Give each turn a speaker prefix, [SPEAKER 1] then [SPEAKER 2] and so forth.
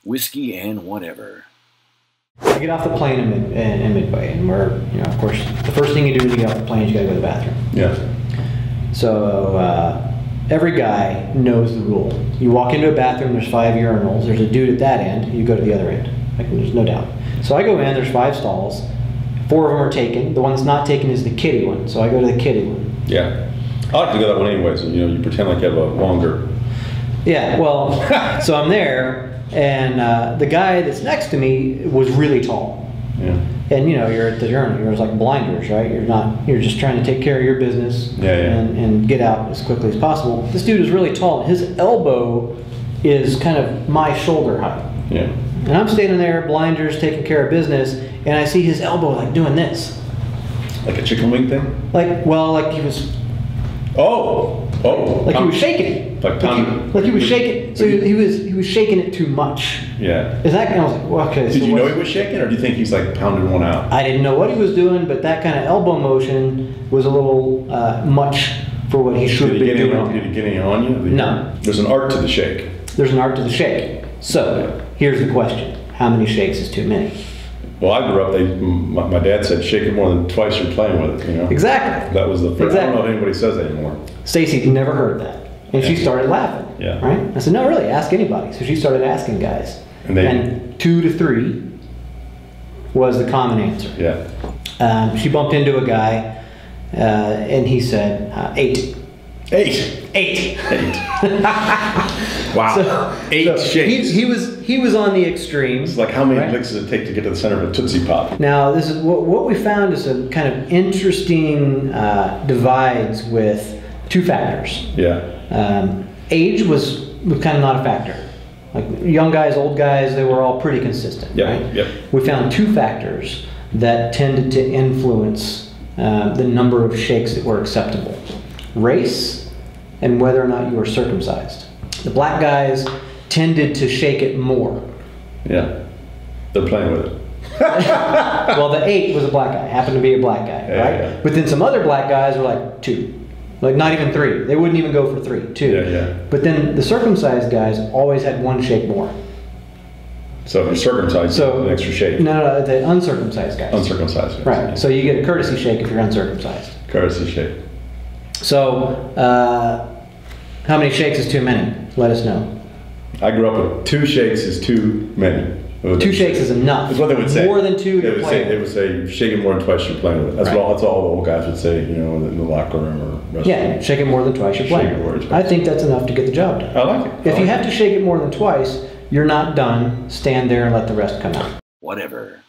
[SPEAKER 1] whiskey and whatever.
[SPEAKER 2] I get off the plane in Midway, and we're, of course, the first thing you do when you get off the plane is you gotta go to the bathroom.
[SPEAKER 3] Yeah.
[SPEAKER 2] So every guy knows the rule. You walk into a bathroom, there's 5 urinals. There's a dude at that end, you go to the other end. There's no doubt. So I go in, there's 5 stalls. 4 of them are taken. The one that's not taken is the kiddie one. So I go to the kiddie one.
[SPEAKER 3] Yeah. I like to go that one anyways. You pretend like you have a longer.
[SPEAKER 2] Yeah, well, so I'm there, and the guy that's next to me was really tall.
[SPEAKER 3] Yeah.
[SPEAKER 2] And you're at the urinal, you're like blinders, right? You're just trying to take care of your business and get out as quickly as possible. This dude is really tall. His elbow is kind of my shoulder height.
[SPEAKER 3] Yeah.
[SPEAKER 2] And I'm standing there, blinders, taking care of business, and I see his elbow like doing this.
[SPEAKER 3] Like a chicken wing thing?
[SPEAKER 2] Like he was.
[SPEAKER 3] Oh.
[SPEAKER 2] Like he was shaking it. Like he was shaking. So he was shaking it too much.
[SPEAKER 3] Yeah.
[SPEAKER 2] Is that? I was like, well, okay.
[SPEAKER 3] Did you know he was shaking, or do you think he's like pounding one out?
[SPEAKER 2] I didn't know what he was doing, but that kind of elbow motion was a little much for what he should be doing.
[SPEAKER 3] Did he get any on you?
[SPEAKER 2] No.
[SPEAKER 3] There's an art to the shake.
[SPEAKER 2] There's an art to the shake. So here's the question: how many shakes is too many?
[SPEAKER 3] Well, I grew up. My dad said, "Shake it more than twice you're playing with it."
[SPEAKER 2] Exactly.
[SPEAKER 3] That was the first.
[SPEAKER 2] Exactly.
[SPEAKER 3] I don't know if anybody says that anymore.
[SPEAKER 2] Stacy never heard that, and she started laughing.
[SPEAKER 3] Yeah.
[SPEAKER 2] Right. I said, "No, really, ask anybody." So she started asking guys, and 2 to 3 was the common answer.
[SPEAKER 3] Yeah.
[SPEAKER 2] She bumped into a guy, and he said 8.
[SPEAKER 3] 8. Wow.
[SPEAKER 2] So,
[SPEAKER 3] 8 shakes.
[SPEAKER 2] He was on the extreme.
[SPEAKER 3] It's like how many licks does it take to get to the center of a Tootsie Pop?
[SPEAKER 2] Now this is what we found is a kind of interesting divides with 2 factors.
[SPEAKER 3] Yeah.
[SPEAKER 2] Age was kind of not a factor. Like young guys, old guys, they were all pretty consistent.
[SPEAKER 3] Yeah.
[SPEAKER 2] Right?
[SPEAKER 3] Yep.
[SPEAKER 2] We found 2 factors that tended to influence the number of shakes that were acceptable: race and whether or not you were circumcised. The black guys tended to shake it more.
[SPEAKER 3] Yeah. They're playing with it.
[SPEAKER 2] Well, the 8 was a black guy, happened to be a black guy,
[SPEAKER 3] Yeah,
[SPEAKER 2] right?
[SPEAKER 3] yeah.
[SPEAKER 2] But then some other black guys were like 2. Like not even 3. They wouldn't even go for 3, 2.
[SPEAKER 3] Yeah, yeah.
[SPEAKER 2] But then the circumcised guys always had 1 shake more.
[SPEAKER 3] So if you're circumcised, you get an extra shake.
[SPEAKER 2] No, the uncircumcised guys.
[SPEAKER 3] Uncircumcised guys.
[SPEAKER 2] Right.
[SPEAKER 3] Yeah.
[SPEAKER 2] So you get a courtesy shake if you're uncircumcised.
[SPEAKER 3] Courtesy shake.
[SPEAKER 2] So how many shakes is too many? Let us know.
[SPEAKER 3] I grew up with 2 shakes is too many.
[SPEAKER 2] 2 shakes is enough.
[SPEAKER 3] That's what they would say.
[SPEAKER 2] More than 2,
[SPEAKER 3] They would say, you're shaking more than twice you're playing with it. That's all the old guys would say, in the locker room or restaurant.
[SPEAKER 2] Yeah, shake it more than twice you're playing. I think that's enough to get the job done.
[SPEAKER 3] I like it.
[SPEAKER 2] If you have to shake it more than twice, you're not done. Stand there and let the rest come out.
[SPEAKER 1] Whatever.